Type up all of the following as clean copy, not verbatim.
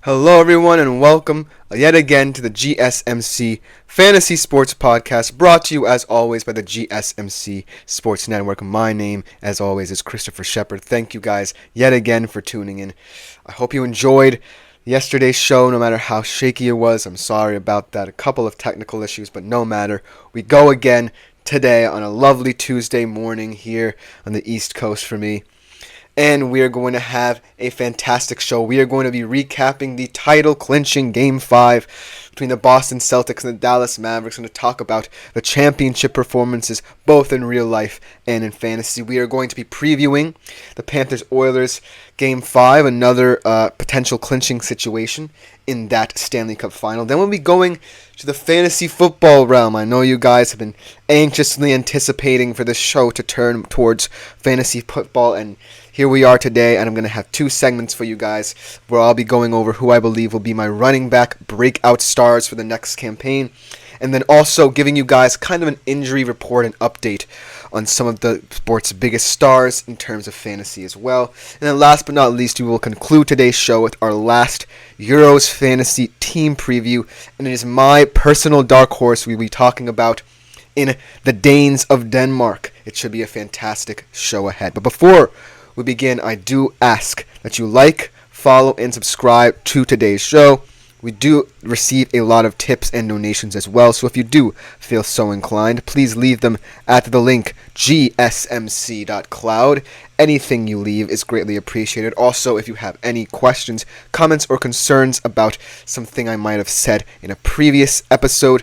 Hello, everyone, and welcome yet again to the GSMC Fantasy Sports Podcast, brought to you, as always, by the GSMC Sports Network. My name, as always, is Christopher Shepard. Thank you guys yet again for tuning in. I hope you enjoyed yesterday's show, no matter how shaky it was. I'm sorry about that. A couple of technical issues, but no matter. We go again today on a lovely Tuesday morning here on the East Coast for me. And we are going to have a fantastic show. We are going to be recapping the title-clinching Game 5 between the Boston Celtics and the Dallas Mavericks. We're going to talk about the championship performances, both in real life and in fantasy. We are going to be previewing the Panthers-Oilers Game 5, another potential clinching situation in that Stanley Cup final. Then we'll be going to the fantasy football realm. I know you guys have been anxiously anticipating for this show to turn towards fantasy football, and here we are today, and I'm going to have two segments for you guys where I'll be going over who I believe will be my running back breakout stars for the next campaign, and then also giving you guys kind of an injury report and update on some of the sport's biggest stars in terms of fantasy as well. And then last but not least, we will conclude today's show with our last Euros fantasy team preview, and it is my personal dark horse we'll be talking about in the Danes of Denmark. It should be a fantastic show ahead. But before we begin, I do ask that you like, follow, and subscribe to today's show. We do receive a lot of tips and donations as well, so if you do feel so inclined, please leave them at the link gsmc.cloud. Anything you leave is greatly appreciated. Also, if you have any questions, comments, or concerns about something I might have said in a previous episode,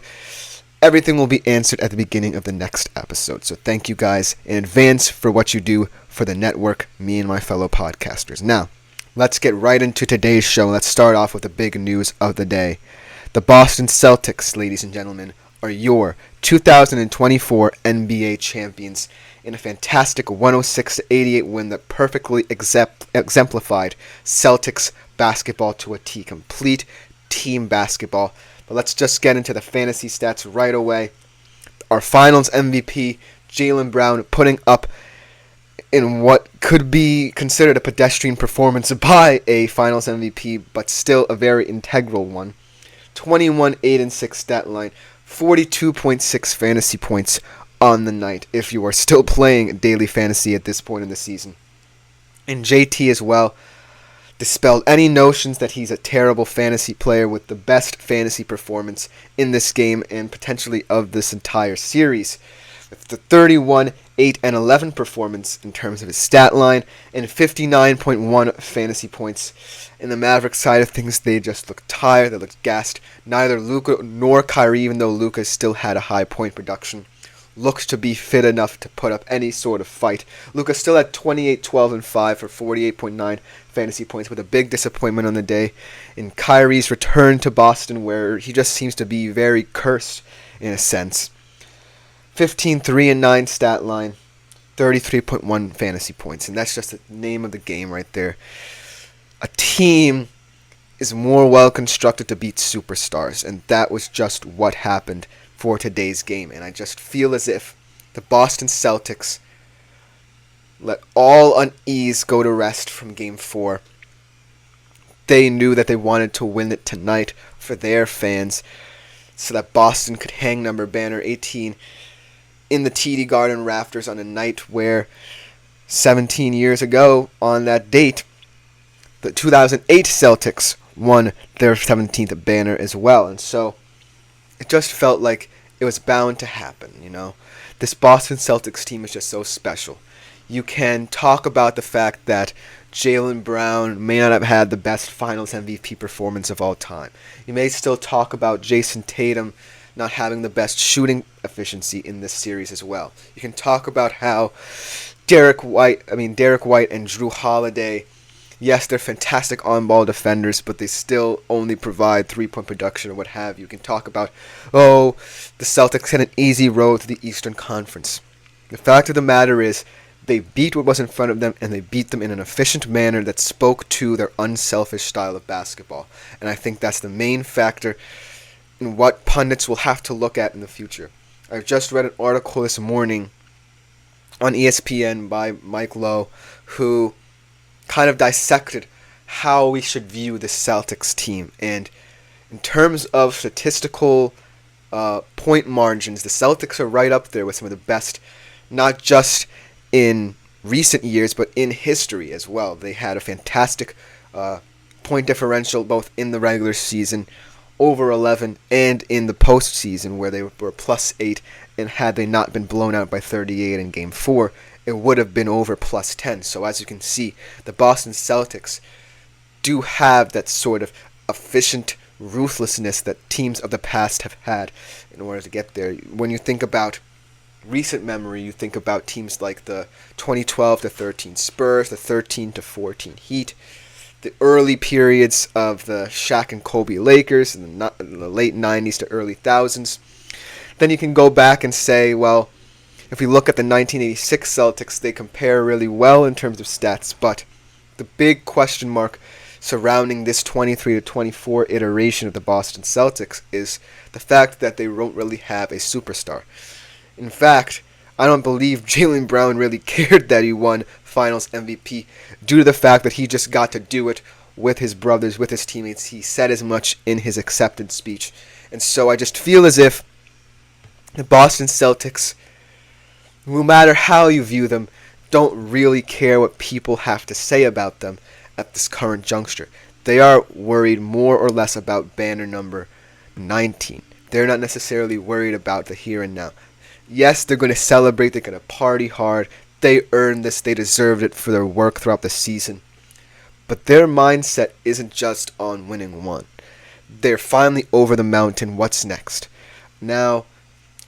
everything will be answered at the beginning of the next episode. So thank you guys in advance for what you do for the network, me and my fellow podcasters. Now, let's get right into today's show. Let's start off with the big news of the day. The Boston Celtics, ladies and gentlemen, are your 2024 NBA champions in a fantastic 106-88 win that perfectly exemplified Celtics basketball to a T. Complete team basketball. But let's just get into the fantasy stats right away. Our finals MVP, Jaylen Brown, putting up in what could be considered a pedestrian performance by a finals MVP, but still a very integral one. 21, 8, and 6 stat line, 42.6 fantasy points on the night if you are still playing daily fantasy at this point in the season. And JT as well dispelled any notions that he's a terrible fantasy player with the best fantasy performance in this game and potentially of this entire series. With the 31, 8, and 11 performance in terms of his stat line and 59.1 fantasy points. In the Mavericks side of things, they just looked tired, they looked gassed. Neither Luka nor Kyrie, even though Luka still had a high point production, looked to be fit enough to put up any sort of fight. Luka still had 28, 12, and 5 for 48.9 fantasy points, with a big disappointment on the day in Kyrie's return to Boston, where he just seems to be very cursed in a sense. 15, 3, and 9 stat line, 33.1 fantasy points, and that's just the name of the game right there. A team is more well constructed to beat superstars, and that was just what happened for today's game. And I just feel as if the Boston Celtics let all unease go to rest from Game 4. They knew that they wanted to win it tonight for their fans so that Boston could hang number banner 18 in the TD Garden rafters on a night where 17 years ago on that date, the 2008 Celtics won their 17th banner as well. And so it just felt like it was bound to happen, you know. This Boston Celtics team is just so special. You can talk about the fact that Jaylen Brown may not have had the best finals MVP performance of all time. You may still talk about Jayson Tatum not having the best shooting efficiency in this series as well. You can talk about how Derek White and Drew Holiday, yes, they're fantastic on-ball defenders, but they still only provide three-point production or what have you. You can talk about, the Celtics had an easy road to the Eastern Conference. The fact of the matter is, they beat what was in front of them, and they beat them in an efficient manner that spoke to their unselfish style of basketball. And I think that's the main factor in what pundits will have to look at in the future. I've just read an article this morning on ESPN by Mike Lowe, who kind of dissected how we should view the Celtics team. And in terms of statistical point margins, the Celtics are right up there with some of the best, not just in recent years, but in history as well. They had a fantastic point differential both in the regular season, over 11, and in the postseason where they were plus 8, and had they not been blown out by 38 in Game 4, it would have been over plus 10. So as you can see, the Boston Celtics do have that sort of efficient ruthlessness that teams of the past have had in order to get there. When you think about recent memory, you think about teams like the 2012-13 Spurs, the 13-14 Heat, the early periods of the Shaq and Kobe Lakers in the late 90s to early thousands. Then you can go back and say, well, if we look at the 1986 Celtics, they compare really well in terms of stats, but the big question mark surrounding this 23-24 iteration of the Boston Celtics is the fact that they don't really have a superstar. In fact, I don't believe Jaylen Brown really cared that he won Finals MVP due to the fact that he just got to do it with his brothers, with his teammates. He said as much in his acceptance speech. And so I just feel as if the Boston Celtics, no matter how you view them, don't really care what people have to say about them at this current juncture. They are worried more or less about banner number 19. They're not necessarily worried about the here and now. Yes, they're going to celebrate. They're going to party hard. They earned this. They deserved it for their work throughout the season. But their mindset isn't just on winning one. They're finally over the mountain. What's next? Now,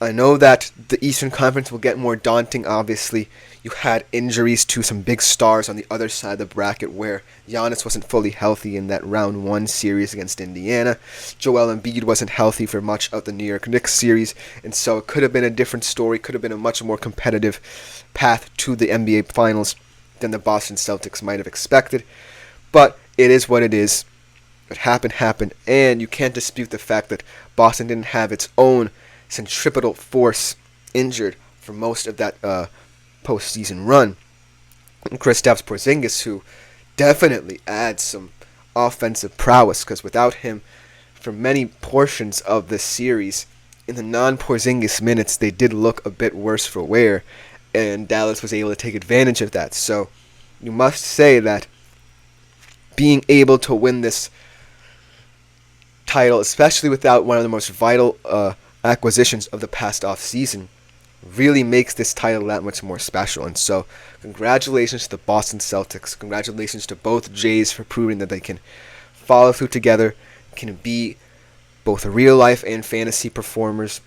I know that the Eastern Conference will get more daunting, obviously. You had injuries to some big stars on the other side of the bracket where Giannis wasn't fully healthy in that round 1 series against Indiana. Joel Embiid wasn't healthy for much of the New York Knicks series, and so it could have been a different story, could have been a much more competitive path to the NBA Finals than the Boston Celtics might have expected. But it is what it is. What happened, and you can't dispute the fact that Boston didn't have its own centripetal force injured for most of that postseason run. And Kristaps Porzingis, who definitely adds some offensive prowess, because without him, for many portions of this series, in the non-Porzingis minutes, they did look a bit worse for wear, and Dallas was able to take advantage of that. So you must say that being able to win this title, especially without one of the most vital acquisitions of the past off season, really makes this title that much more special. And so congratulations to the Boston Celtics. Congratulations to both Jays for proving that they can follow through together, can be both real life and fantasy performers,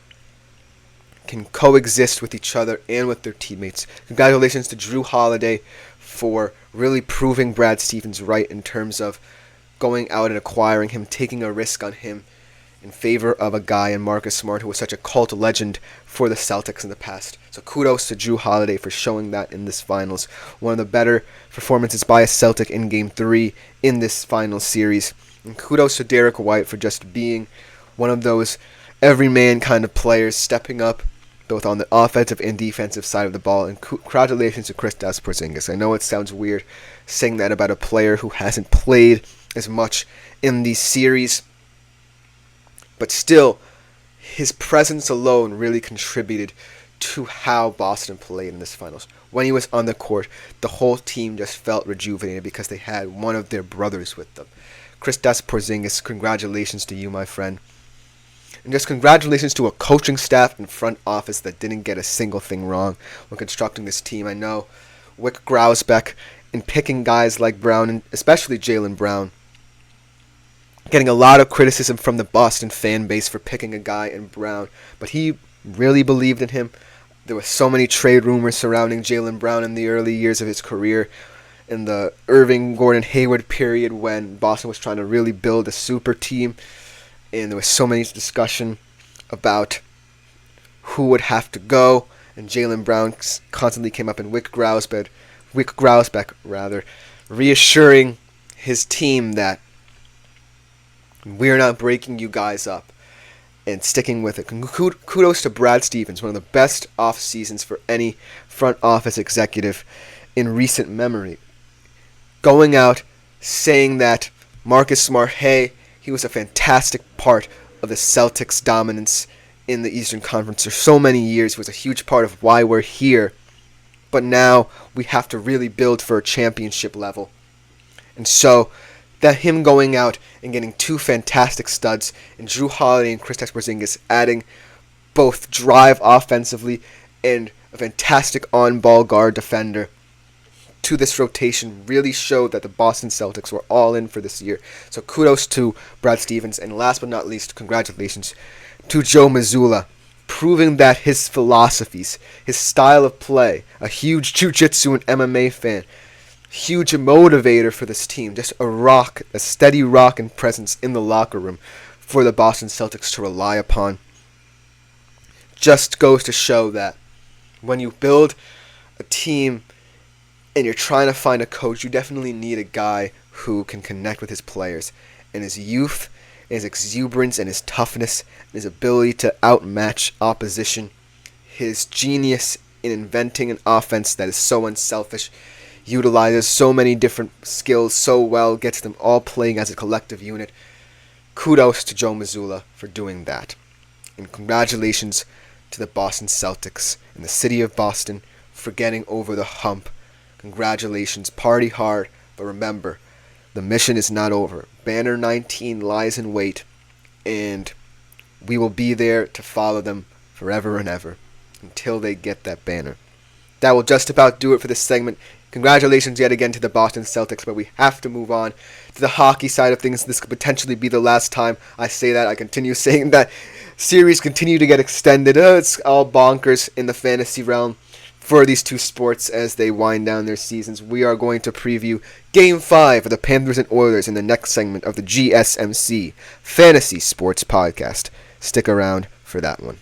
can coexist with each other and with their teammates. Congratulations to Drew Holiday for really proving Brad Stevens right in terms of going out and acquiring him, taking a risk on him in favor of a guy in Marcus Smart who was such a cult legend for the Celtics in the past. So kudos to Drew Holiday for showing that in this finals. One of the better performances by a Celtic in Game 3 in this final series. And kudos to Derek White for just being one of those everyman kind of players, stepping up both on the offensive and defensive side of the ball. And congratulations to Kristaps Porzingis. I know it sounds weird saying that about a player who hasn't played as much in these series, but still, his presence alone really contributed to how Boston played in this finals. When he was on the court, the whole team just felt rejuvenated because they had one of their brothers with them. Kristaps Porzingis, congratulations to you, my friend. And just congratulations to a coaching staff and front office that didn't get a single thing wrong when constructing this team. I know Wyc Grousbeck, in picking guys like Brown, and especially Jaylen Brown, getting a lot of criticism from the Boston fan base for picking a guy in Brown, but he really believed in him. There were so many trade rumors surrounding Jaylen Brown in the early years of his career, in the Irving, Gordon, Hayward period when Boston was trying to really build a super team, and there was so many discussion about who would have to go, and Jaylen Brown constantly came up in Wyc Grousbeck, reassuring his team that we're not breaking you guys up, and sticking with it. Kudos to Brad Stevens, one of the best off seasons for any front office executive in recent memory. Going out, saying that Marcus Smart, hey, he was a fantastic part of the Celtics' dominance in the Eastern Conference for so many years. He was a huge part of why we're here. But now we have to really build for a championship level. And so that him going out and getting two fantastic studs in Jrue Holiday and Kristaps Porzingis, adding both drive offensively and a fantastic on-ball guard defender to this rotation, really showed that the Boston Celtics were all in for this year. So kudos to Brad Stevens, and last but not least, congratulations to Joe Mazzulla, proving that his philosophies, his style of play, a huge jiu-jitsu and MMA fan, huge motivator for this team, just a rock, a steady rock and presence in the locker room for the Boston Celtics to rely upon. Just goes to show that when you build a team and you're trying to find a coach, you definitely need a guy who can connect with his players. And his youth, his exuberance, and his toughness, and his ability to outmatch opposition, his genius in inventing an offense that is so unselfish, utilizes so many different skills so well, gets them all playing as a collective unit. Kudos to Joe Mazzulla for doing that. And congratulations to the Boston Celtics and the city of Boston for getting over the hump. Congratulations, party hard, but remember, the mission is not over. Banner 19 lies in wait, and we will be there to follow them forever and ever until they get that banner. That will just about do it for this segment. Congratulations yet again to the Boston Celtics, but we have to move on to the hockey side of things. This could potentially be the last time I say that. I continue saying that series continue to get extended. It's all bonkers in the fantasy realm for these two sports as they wind down their seasons. We are going to preview Game 5 of the Panthers and Oilers in the next segment of the GSMC Fantasy Sports Podcast. Stick around for that one.